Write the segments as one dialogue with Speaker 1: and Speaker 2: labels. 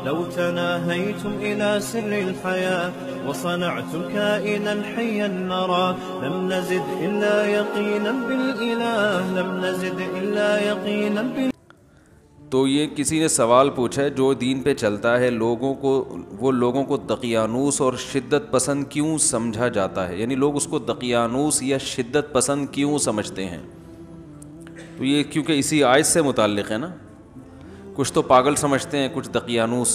Speaker 1: لو تناهيتم إلى سر الحياة وصنعتم كائنا حيا نرى لم نزد إلا يقينا بالإله لم نزد إلا يقينا بالإله.
Speaker 2: تو یہ کسی نے سوال پوچھا ہے جو دین پہ چلتا ہے لوگوں کو دقیانوس اور شدت پسند کیوں سمجھا جاتا ہے، یعنی لوگ اس کو دقیانوس یا شدت پسند کیوں سمجھتے ہیں؟ تو یہ کیونکہ اسی آیت سے متعلق ہے نا، کچھ تو پاگل سمجھتے ہیں، کچھ دقیانوس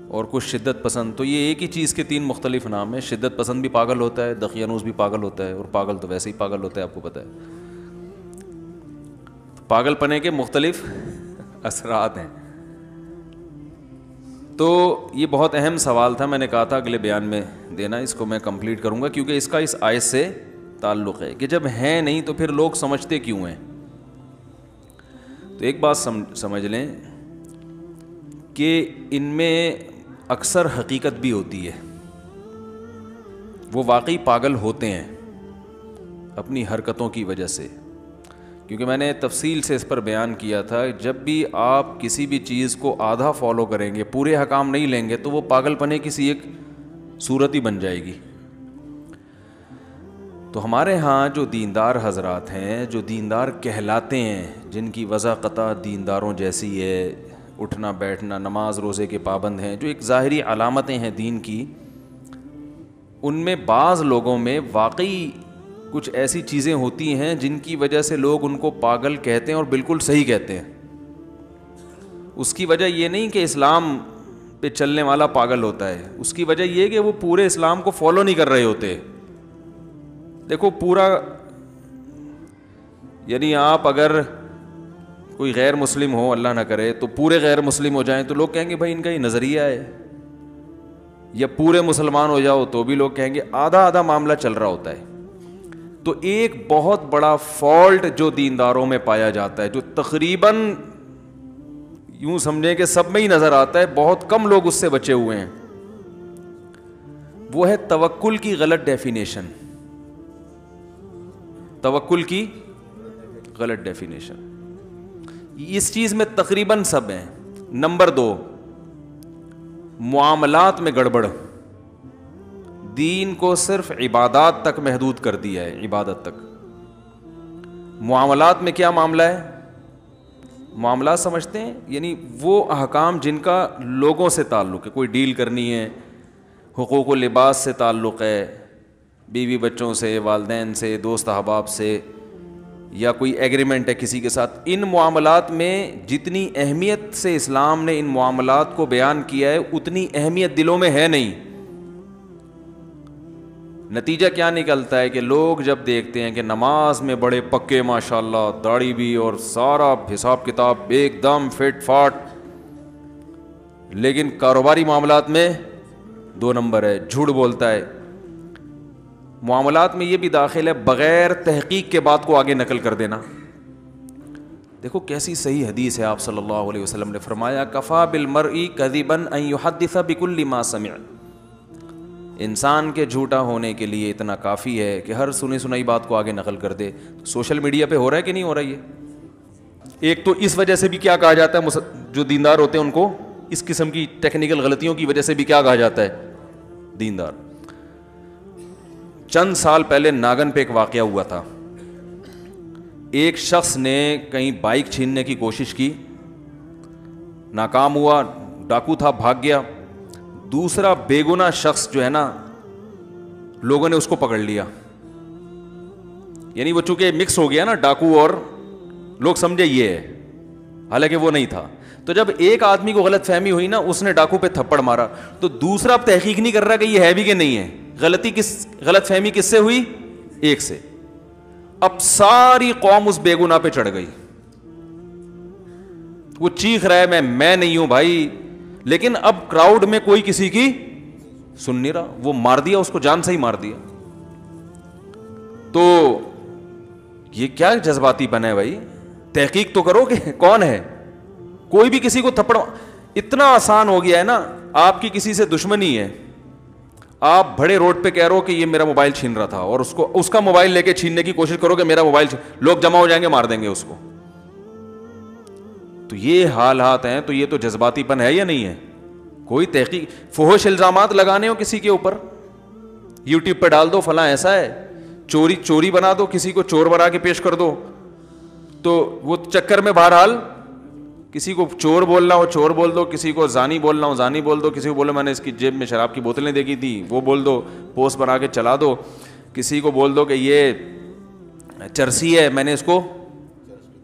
Speaker 2: اور کچھ شدت پسند. تو یہ ایک ہی چیز کے تین مختلف نام ہیں. شدت پسند بھی پاگل ہوتا ہے، دقیانوس بھی پاگل ہوتا ہے، اور پاگل تو ویسے ہی پاگل ہوتا ہے، آپ کو پتہ ہے. پاگل پنے کے مختلف اثرات ہیں. تو یہ بہت اہم سوال تھا، میں نے کہا تھا اگلے بیان میں دینا، اس کو میں کمپلیٹ کروں گا کیونکہ اس کا اس آیت سے تعلق ہے کہ جب ہیں نہیں تو پھر لوگ سمجھتے کیوں ہیں. تو ایک بات سمجھ لیں کہ ان میں اکثر حقیقت بھی ہوتی ہے. وہ واقعی پاگل ہوتے ہیں اپنی حرکتوں کی وجہ سے، کیونکہ میں نے تفصیل سے اس پر بیان کیا تھا. جب بھی آپ کسی بھی چیز کو آدھا فالو کریں گے، پورے احکام نہیں لیں گے، تو وہ پاگل پنے کسی ایک صورت ہی بن جائے گی. تو ہمارے ہاں جو دیندار حضرات ہیں، جو دیندار کہلاتے ہیں، جن کی وضاحت دینداروں جیسی ہے، اٹھنا بیٹھنا، نماز روزے کے پابند ہیں، جو ایک ظاہری علامتیں ہیں دین کی، ان میں بعض لوگوں میں واقعی کچھ ایسی چیزیں ہوتی ہیں جن کی وجہ سے لوگ ان کو پاگل کہتے ہیں، اور بالکل صحیح کہتے ہیں. اس کی وجہ یہ نہیں کہ اسلام پہ چلنے والا پاگل ہوتا ہے، اس کی وجہ یہ کہ وہ پورے اسلام کو فالو نہیں کر رہے ہوتے. دیکھو پورا، یعنی آپ اگر کوئی غیر مسلم ہو، اللہ نہ کرے، تو پورے غیر مسلم ہو جائیں تو لوگ کہیں گے بھائی ان کا یہ نظریہ ہے، یا پورے مسلمان ہو جاؤ تو بھی لوگ کہیں گے. آدھا آدھا معاملہ چل رہا ہوتا ہے. تو ایک بہت بڑا فالٹ جو دینداروں میں پایا جاتا ہے، جو تقریباً یوں سمجھیں کہ سب میں ہی نظر آتا ہے، بہت کم لوگ اس سے بچے ہوئے ہیں، وہ ہے توکل کی غلط ڈیفینیشن. توکل کی غلط ڈیفینیشن اس چیز میں تقریباً سب ہیں. نمبر 2، معاملات میں گڑبڑ. دین کو صرف عبادات تک محدود کر دیا ہے، عبادت تک. معاملات میں کیا معاملہ ہے؟ معاملات سمجھتے ہیں یعنی وہ احکام جن کا لوگوں سے تعلق ہے، کوئی ڈیل کرنی ہے، حقوق و لباس سے تعلق ہے، بیوی بچوں سے، والدین سے، دوست احباب سے، یا کوئی ایگریمنٹ ہے کسی کے ساتھ. ان معاملات میں جتنی اہمیت سے اسلام نے ان معاملات کو بیان کیا ہے، اتنی اہمیت دلوں میں ہے نہیں. نتیجہ کیا نکلتا ہے کہ لوگ جب دیکھتے ہیں کہ نماز میں بڑے پکے، ماشاءاللہ، داڑھی بھی اور سارا حساب کتاب ایک دم فٹ فاٹ، لیکن کاروباری معاملات میں 2 نمبر ہے، جھوٹ بولتا ہے. معاملات میں یہ بھی داخل ہے بغیر تحقیق کے بات کو آگے نقل کر دینا. دیکھو کیسی صحیح حدیث ہے، آپ صلی اللہ علیہ وسلم نے فرمایا کفا بالمرء کذبا ان یحدث بکل ما سمع. انسان کے جھوٹا ہونے کے لیے اتنا کافی ہے کہ ہر سنی سنائی بات کو آگے نقل کر دے. سوشل میڈیا پہ ہو رہا ہے کہ نہیں ہو رہا ہے؟ ایک تو اس وجہ سے بھی کیا کہا جاتا ہے، جو دیندار ہوتے ہیں ان کو اس قسم کی ٹیکنیکل غلطیوں کی وجہ سے بھی کیا کہا جاتا ہے؟ دیندار. چند سال پہلے ناگن پہ ایک واقعہ ہوا تھا. ایک شخص نے کہیں بائک چھیننے کی کوشش کی، ناکام ہوا، ڈاکو تھا، بھاگ گیا. دوسرا بے گناہ شخص جو ہے نا، لوگوں نے اس کو پکڑ لیا. یعنی وہ چونکہ مکس ہو گیا نا ڈاکو، اور لوگ سمجھے یہ ہے، حالانکہ وہ نہیں تھا. تو جب ایک آدمی کو غلط فہمی ہوئی نا، اس نے ڈاکو پہ تھپڑ مارا، تو دوسرا اب تحقیق نہیں کر رہا کہ یہ ہے بھی کہ نہیں ہے. غلط فہمی کس سے ہوئی؟ ایک سے. اب ساری قوم اس بے گناہ پہ چڑھ گئی. وہ چیخ رہا ہے میں نہیں ہوں بھائی، لیکن اب کراؤڈ میں کوئی کسی کی سن نہیں رہا. وہ مار دیا اس کو، جان سے ہی مار دیا. تو یہ کیا جذباتی بنا ہے بھائی؟ تحقیق تو کرو کہ کون ہے. کوئی بھی کسی کو تھپڑ، اتنا آسان ہو گیا ہے نا. آپ کی کسی سے دشمنی ہے، آپ بڑے روڈ پہ کہہ رہو کہ یہ میرا موبائل چھین رہا تھا، اور اس کا موبائل لے کے چھیننے کی کوشش کرو کہ میرا موبائل، لوگ جمع ہو جائیں گے، مار دیں گے اس کو. تو یہ حالات ہیں, تو یہ تو جذباتی پن ہے یا نہیں ہے؟ کوئی تحقیق, فحش الزامات لگانے ہو کسی کے اوپر, یوٹیوب پہ ڈال دو فلاں ایسا ہے, چوری بنا دو, کسی کو چور بنا کے پیش کر دو, تو وہ چکر میں بہرحال کسی کو چور بولنا ہو چور بول دو, کسی کو زانی بولنا ہو زانی بول دو, کسی کو بولو میں نے اس کی جیب میں شراب کی بوتلیں دیکھی تھی وہ بول دو, پوسٹ بنا کے چلا دو, کسی کو بول دو کہ یہ چرسی ہے میں نے اس کو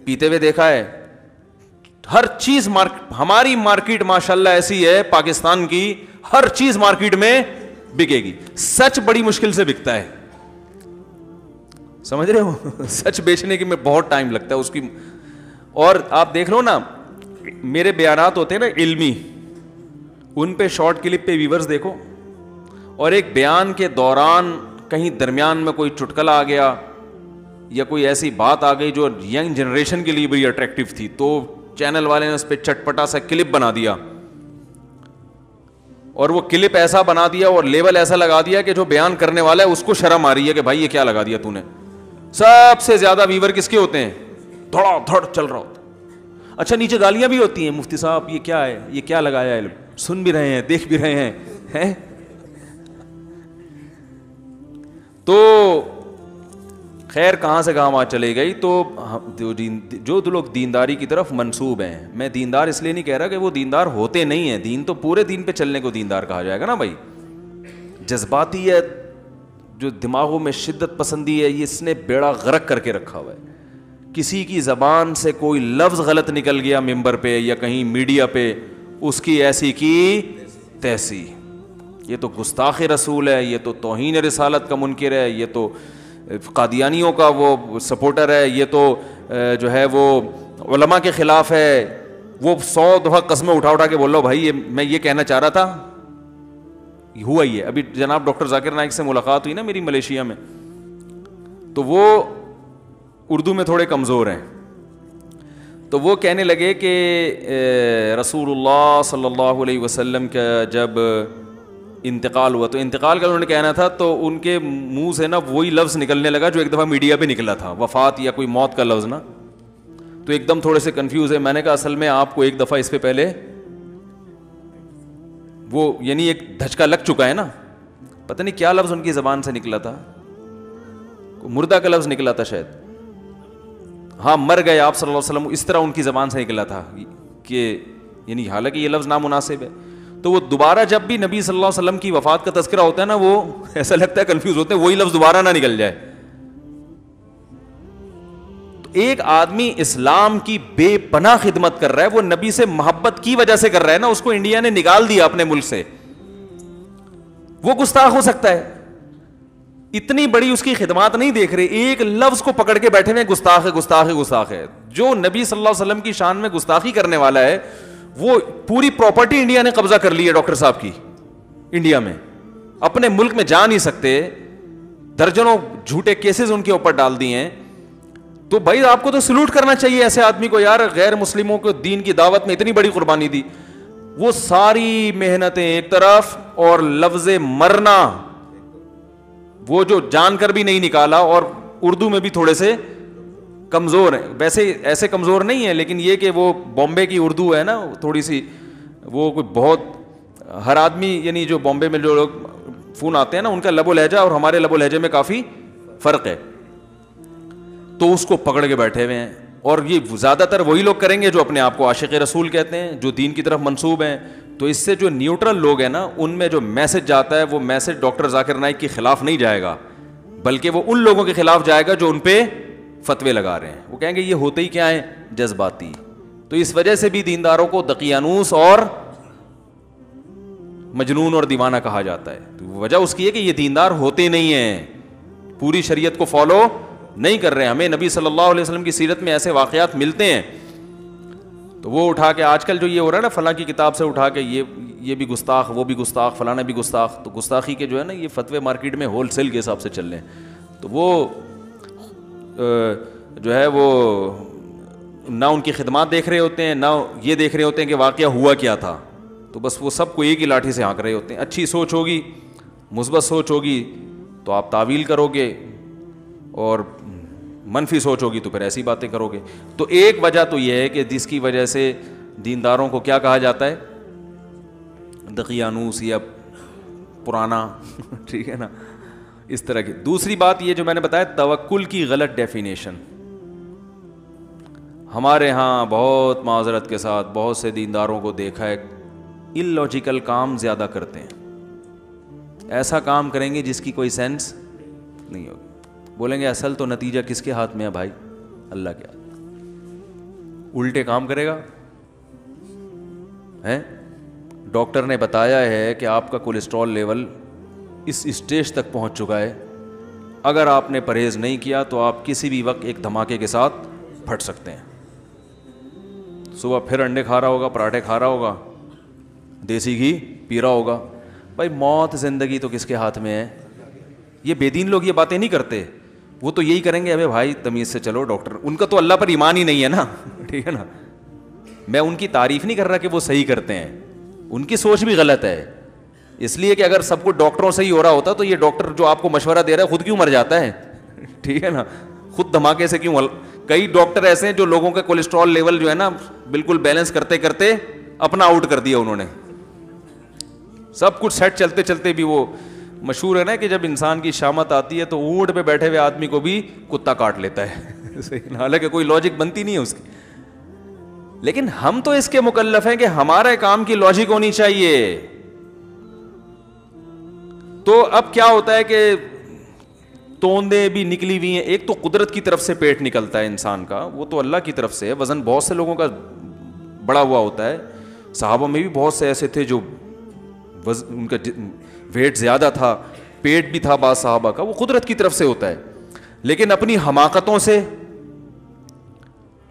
Speaker 2: پیتے ہوئے دیکھا ہے. ہر چیز ہماری مارکیٹ ماشاءاللہ ایسی ہے پاکستان کی, ہر چیز مارکیٹ میں بکے گی. سچ بڑی مشکل سے بکتا ہے, سمجھ رہے ہو, سچ بیچنے کی میں بہت ٹائم لگتا ہے اس کی. اور آپ دیکھ لو نا, میرے بیانات ہوتے ہیں نا علمی, ان پہ شارٹ کلپ پہ ویورز دیکھو, اور ایک بیان کے دوران کہیں درمیان میں کوئی چٹکلا آ گیا یا کوئی ایسی بات آ گئی جو ینگ جنریشن کے لیے بڑی اٹریکٹیو تھی, تو چینل والے نے اس پہ چٹپٹا سا کلپ بنا دیا, اور وہ کلپ ایسا بنا دیا اور لیبل ایسا لگا دیا کہ جو بیان کرنے والا ہے اس کو شرم آ رہی ہے کہ بھائی یہ کیا لگا دیا تو نے. سب سے زیادہ ویور کس کے ہوتے ہیں؟ دھڑا دھڑ چل رہا ہوتا. اچھا نیچے گالیاں بھی ہوتی ہیں, مفتی صاحب یہ کیا ہے, یہ کیا لگایا ہے, سن بھی رہے ہیں دیکھ بھی رہے ہیں. تو خیر کہاں سے کہاں بات چلے گئی. تو جو لوگ دینداری کی طرف منسوب ہیں, میں دیندار اس لیے نہیں کہہ رہا کہ وہ دیندار ہوتے نہیں ہیں, دین تو پورے دین پہ چلنے کو دیندار کہا جائے گا نا بھائی. جذباتیت, جو دماغوں میں شدت پسندی ہے, یہ اس نے بیڑا غرق کر کے رکھا ہوا ہے. کسی کی زبان سے کوئی لفظ غلط نکل گیا ممبر پہ یا کہیں میڈیا پہ, اس کی ایسی کی تیسی, یہ تو گستاخ رسول ہے, یہ تو توہین رسالت کا منکر ہے, یہ تو قادیانیوں کا وہ سپورٹر ہے, یہ تو جو ہے وہ علماء کے خلاف ہے. وہ 100 دفعہ قسمیں اٹھا کے بول رہا ہوں بھائی میں یہ کہنا چاہ رہا تھا, ہوا ہی ہے. ابھی جناب ڈاکٹر ذاکر نائک سے ملاقات ہوئی نا میری ملیشیا میں, تو وہ اردو میں تھوڑے کمزور ہیں, تو وہ کہنے لگے کہ رسول اللہ صلی اللہ علیہ وسلم کا جب انتقال ہوا, تو انتقال کا انہوں نے کہنا تھا, تو ان کے منہ سے نا وہی لفظ نکلنے لگا جو ایک دفعہ میڈیا پہ نکلا تھا, وفات یا کوئی موت کا لفظ نا. تو ایک دم تھوڑے سے کنفیوز ہے. میں نے کہا اصل میں آپ کو ایک دفعہ اس پہ پہلے وہ یعنی ایک دھچکا لگ چکا ہے نا, پتہ نہیں کیا لفظ ان کی زبان سے نکلا تھا, مردہ کا لفظ نکلا تھا شاید, ہاں مر گئے آپ صلی اللہ علیہ وسلم, اس طرح ان کی زبان سے نکلا تھا کہ یعنی حالانکہ یہ لفظ نامناسب ہے. تو وہ دوبارہ جب بھی نبی صلی اللہ علیہ وسلم کی وفات کا تذکرہ ہوتا ہے نا, وہ ایسا لگتا ہے کنفیوز ہوتے ہیں وہی لفظ دوبارہ نہ نکل جائے. تو ایک آدمی اسلام کی بے پناہ خدمت کر رہا ہے, وہ نبی سے محبت کی وجہ سے کر رہا ہے نا, اس کو انڈیا نے نکال دیا اپنے ملک سے, وہ گستاخ ہو سکتا ہے. اتنی بڑی اس کی خدمات نہیں دیکھ رہے, ایک لفظ کو پکڑ کے بیٹھے ہوئے گستاخ ہے گستاخ ہے گستاخ ہے. جو نبی صلی اللہ علیہ وسلم کی شان میں گستاخی کرنے والا ہے, وہ پوری پراپرٹی انڈیا نے قبضہ کر لی ہے ڈاکٹر صاحب کی. انڈیا میں اپنے ملک میں جا نہیں سکتے, درجنوں جھوٹے کیسز ان کے اوپر ڈال دیے ہیں. تو بھائی آپ کو تو سلوٹ کرنا چاہیے ایسے آدمی کو, یار غیر مسلموں کو دین کی دعوت میں اتنی بڑی قربانی دی. وہ ساری محنتیں ایک طرف, اور لفظ مرنا وہ جو جان کر بھی نہیں نکالا, اور اردو میں بھی تھوڑے سے کمزور ہیں. ویسے ایسے کمزور نہیں ہے, لیکن یہ کہ وہ بامبے کی اردو ہے نا تھوڑی سی, وہ کوئی بہت, ہر آدمی یعنی جو بامبے میں جو لوگ فون آتے ہیں نا, ان کا لب و لہجہ اور ہمارے لب و لہجے میں کافی فرق ہے. تو اس کو پکڑ کے بیٹھے ہوئے ہیں, اور یہ زیادہ تر وہی لوگ کریں گے جو اپنے آپ کو عاشق رسول کہتے ہیں, جو دین کی طرف منسوب ہیں. تو اس سے جو نیوٹرل لوگ ہیں نا, ان میں جو میسج جاتا ہے وہ میسج ڈاکٹر ذاکر نائک کے خلاف نہیں جائے گا, بلکہ وہ ان لوگوں کے خلاف جائے گا جو ان پہ فتوے لگا رہے ہیں. وہ کہیں گے یہ ہوتے ہی کیا ہیں, جذباتی. تو اس وجہ سے بھی دینداروں کو دقیانوس اور مجنون اور دیوانہ کہا جاتا ہے. تو وجہ اس کی ہے کہ یہ دیندار ہوتے نہیں ہیں, پوری شریعت کو فالو نہیں کر رہے ہیں. ہمیں نبی صلی اللہ علیہ وسلم کی سیرت میں ایسے واقعات ملتے ہیں, تو وہ اٹھا کے آج کل جو یہ ہو رہا ہے نا, فلاں کی کتاب سے اٹھا کے یہ بھی گستاخ, وہ بھی گستاخ, فلانا بھی گستاخ. تو گستاخی کے جو ہے نا یہ فتوے مارکیٹ میں ہول سیل کے حساب سے چل رہے ہیں. تو وہ جو ہے وہ نہ ان کی خدمات دیکھ رہے ہوتے ہیں, نہ یہ دیکھ رہے ہوتے ہیں کہ واقعہ ہوا کیا تھا. تو بس وہ سب کو ایک ہی لاٹھی سے ہانک رہے ہوتے ہیں. اچھی سوچ ہوگی, مثبت سوچ ہوگی تو آپ تعویل کرو گے, اور منفی سوچ ہوگی تو پھر ایسی باتیں کرو گے. تو ایک وجہ تو یہ ہے کہ جس کی وجہ سے دینداروں کو کیا کہا جاتا ہے, دقیانوس یا پرانا, ٹھیک ہے نا, اس طرح کی. دوسری بات یہ جو میں نے بتایا توکل کی غلط ڈیفینیشن. ہمارے ہاں بہت معذرت کے ساتھ بہت سے دینداروں کو دیکھا ہے ان لاجیکل کام زیادہ کرتے ہیں. ایسا کام کریں گے جس کی کوئی سینس نہیں ہوگی. بولیں گے اصل تو نتیجہ کس کے ہاتھ میں ہے بھائی, اللہ کے ہاتھ. الٹے کام کرے گا. ڈاکٹر نے بتایا ہے کہ آپ کا کولیسٹرول لیول اس اسٹیج تک پہنچ چکا ہے, اگر آپ نے پرہیز نہیں کیا تو آپ کسی بھی وقت ایک دھماکے کے ساتھ پھٹ سکتے ہیں. صبح پھر انڈے کھا رہا ہوگا, پراٹھے کھا رہا ہوگا, دیسی گھی پی رہا ہوگا. بھائی موت زندگی تو کس کے ہاتھ میں ہے. یہ بے دین لوگ یہ باتیں نہیں کرتے, وہ تو یہی کریں گے ابے بھائی تمیز سے چلو ڈاکٹر. ان کا تو اللہ پر ایمان ہی نہیں ہے نا, ٹھیک ہے نا. میں ان کی تعریف نہیں کر رہا کہ وہ صحیح کرتے ہیں, ان کی سوچ بھی غلط ہے. اس لیے کہ اگر سب کچھ ڈاکٹروں سے ہی ہو رہا ہوتا تو یہ ڈاکٹر جو آپ کو مشورہ دے رہا ہے خود کیوں مر جاتا ہے, ٹھیک ہے نا, خود دھماکے سے کیوں. کئی ڈاکٹر ایسے ہیں جو لوگوں کا کولیسٹرول لیول جو ہے نا بالکل بیلنس کرتے کرتے اپنا آؤٹ کر دیا انہوں نے. سب کچھ سیٹ چلتے چلتے بھی. وہ مشہور ہے نا کہ جب انسان کی شامت آتی ہے تو اونٹ پہ بیٹھے ہوئے آدمی کو بھی کتا کاٹ لیتا ہے, حالانکہ کوئی لاجک بنتی نہیں ہے اس کی. لیکن ہم تو اس کے مکلف ہیں کہ ہمارے کام کی لاجک ہونی چاہیے. تو اب کیا ہوتا ہے کہ توندے بھی نکلی ہوئی ہیں. ایک تو قدرت کی طرف سے پیٹ نکلتا ہے انسان کا, وہ تو اللہ کی طرف سے ہے. وزن بہت سے لوگوں کا بڑا ہوا ہوتا ہے. صحابہ میں بھی بہت سے ایسے تھے جو ان کا ویٹ زیادہ تھا, پیٹ بھی تھا بعض صحابہ کا, وہ قدرت کی طرف سے ہوتا ہے. لیکن اپنی حماقتوں سے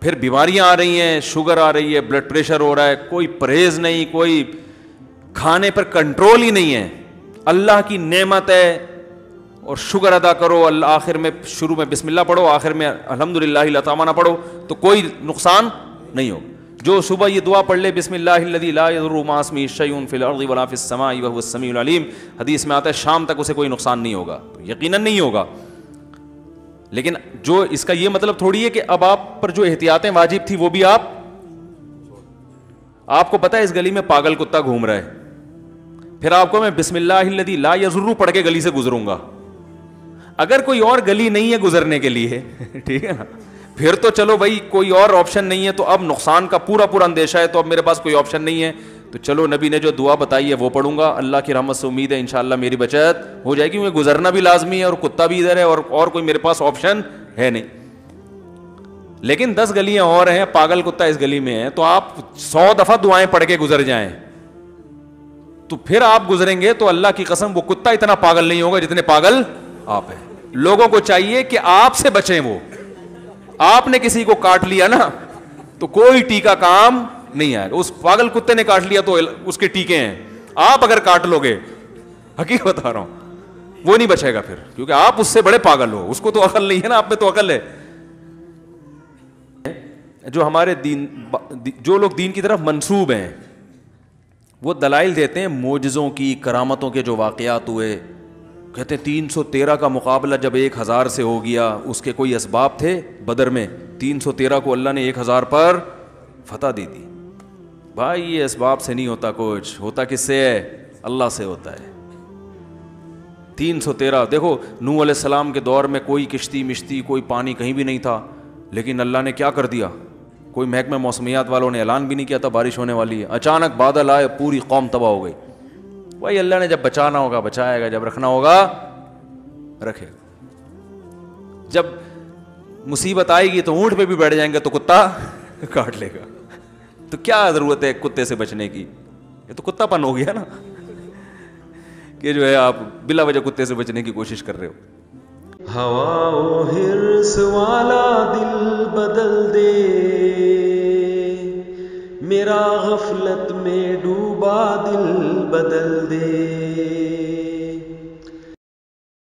Speaker 2: پھر بیماریاں آ رہی ہیں, شوگر آ رہی ہے, بلڈ پریشر ہو رہا ہے, کوئی پرہیز نہیں, کوئی کھانے پر کنٹرول ہی نہیں ہے. اللہ کی نعمت ہے اور شکر ادا کرو. اللہ آخر میں شروع میں بسم اللہ پڑھو, آخر میں الحمدللہ لتامہ نہ پڑھو تو کوئی نقصان نہیں ہو. جو صبح یہ دعا پڑھ لے بسم اللہ الذی لا یضر مع اسمہ شیء فی الارض ولا فی السماء وهو السمیع العلیم, حدیث میں آتا ہے شام تک اسے کوئی نقصان نہیں ہوگا. یقیناً نہیں ہوگا. لیکن جو اس کا یہ مطلب تھوڑی ہے کہ اب آپ پر جو احتیاطیں واجب تھی وہ بھی آپ کو پتا ہے اس گلی میں پاگل کتا گھوم رہا ہے, پھر آپ کو میں بسم اللہ الذی لا یضر پڑھ کے گلی سے گزروں گا. اگر کوئی اور گلی نہیں ہے گزرنے کے لیے, ٹھیک ہے نا, پھر تو چلو بھائی کوئی اور آپشن نہیں ہے, تو اب نقصان کا پورا اندیشہ ہے, تو اب میرے پاس کوئی آپشن نہیں ہے, تو چلو نبی نے جو دعا بتائی ہے وہ پڑھوں گا. اللہ کی رحمت سے امید ہے انشاءاللہ میری بچت ہو جائے گی. کیونکہ گزرنا بھی لازمی ہے اور کتا بھی ادھر ہے اور کوئی میرے پاس آپشن ہے نہیں. لیکن 10 گلیاں اور ہیں, پاگل کتا اس گلی میں ہے, تو آپ 100 دفعہ دعائیں پڑھ کے گزر جائیں تو پھر آپ گزریں گے تو اللہ کی قسم وہ کتا اتنا پاگل نہیں ہوگا جتنے پاگل آپ ہیں. لوگوں کو چاہیے کہ آپ سے بچیں. وہ آپ نے کسی کو کاٹ لیا نا تو کوئی ٹیکا کام نہیں آئے گا. اس پاگل کتے نے کاٹ لیا تو اس کے ٹیکے ہیں. آپ اگر کاٹ لو گے, حقیقت بتا رہا ہوں, وہ نہیں بچے گا پھر, کیونکہ آپ اس سے بڑے پاگل ہو. اس کو تو عقل نہیں ہے نا, آپ میں تو عقل ہے. جو ہمارے جو لوگ دین کی طرف منسوب ہیں وہ دلائل دیتے ہیں معجزوں کی, کرامتوں کے جو واقعات ہوئے. کہتے ہیں 313 کا مقابلہ جب 1000 سے ہو گیا, اس کے کوئی اسباب تھے بدر میں, 313 کو اللہ نے 1000 پر فتح دی تھی. بھائی یہ اسباب سے نہیں ہوتا کچھ, ہوتا کس سے ہے؟ اللہ سے ہوتا ہے. 313 دیکھو, نوح علیہ السلام کے دور میں کوئی کشتی مشتی کوئی پانی کہیں بھی نہیں تھا, لیکن اللہ نے کیا کر دیا, کوئی محکمہ موسمیات والوں نے اعلان بھی نہیں کیا تھا بارش ہونے والی ہے, اچانک بادل آئے, پوری قوم تباہ ہو گئی. بھائی اللہ نے جب بچانا ہوگا بچائے گا, جب رکھنا ہوگا رکھے گا. جب مصیبت آئے گی تو اونٹ پہ بھی بیٹھ جائیں گے تو کتا کاٹ لے گا. تو کیا ضرورت ہے کتے سے بچنے کی, یہ تو کتا پن ہو گیا نا کہ جو ہے آپ بلا وجہ کتے سے بچنے کی کوشش کر رہے ہو.
Speaker 1: ہوا و حرص والا دل بدل دے, میرا غفلت میں ڈوبا دل بدل دے.